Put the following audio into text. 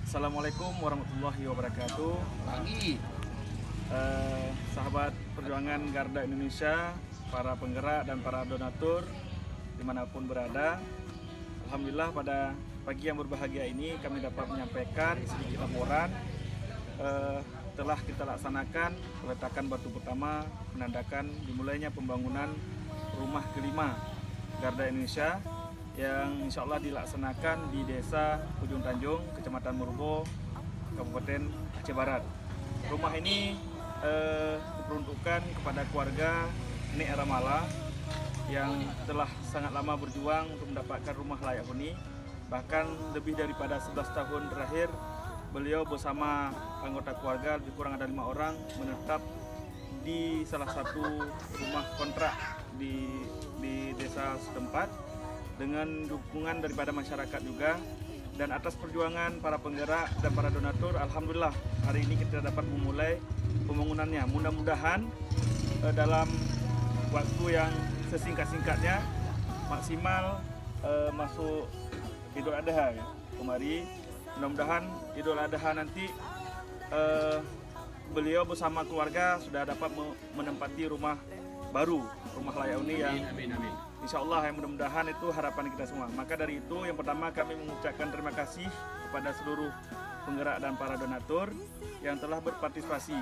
Assalamualaikum warahmatullahi wabarakatuh. Pagi. Sahabat perjuangan Garda Indonesia, para penggerak dan para donatur dimanapun berada. Alhamdulillah pada pagi yang berbahagia ini kami dapat menyampaikan sedikit laporan. Telah kita laksanakan peletakan batu pertama menandakan dimulainya pembangunan rumah kelima Garda Indonesia yang insya Allah dilaksanakan di Desa Ujung Tanjung, Kecamatan Murbo, Kabupaten Aceh Barat. Rumah ini diperuntukkan kepada keluarga Nek Ramala yang telah sangat lama berjuang untuk mendapatkan rumah layak huni. Bahkan lebih daripada 11 tahun terakhir, beliau bersama anggota keluarga lebih kurang ada 5 orang menetap di salah satu rumah kontrak di desa setempat dengan dukungan daripada masyarakat juga, dan atas perjuangan para penggerak dan para donatur, alhamdulillah hari ini kita dapat memulai pembangunannya. Mudah-mudahan dalam waktu yang sesingkat-singkatnya maksimal masuk Idul Adha ya, kemari. Mudah-mudahan Idul Adha nanti beliau bersama keluarga sudah dapat menempati rumah baru, rumah layak huni yang Amin. insya Allah yang mudah-mudahan itu harapan kita semua. Maka dari itu yang pertama kami mengucapkan terima kasih kepada seluruh penggerak dan para donatur yang telah berpartisipasi.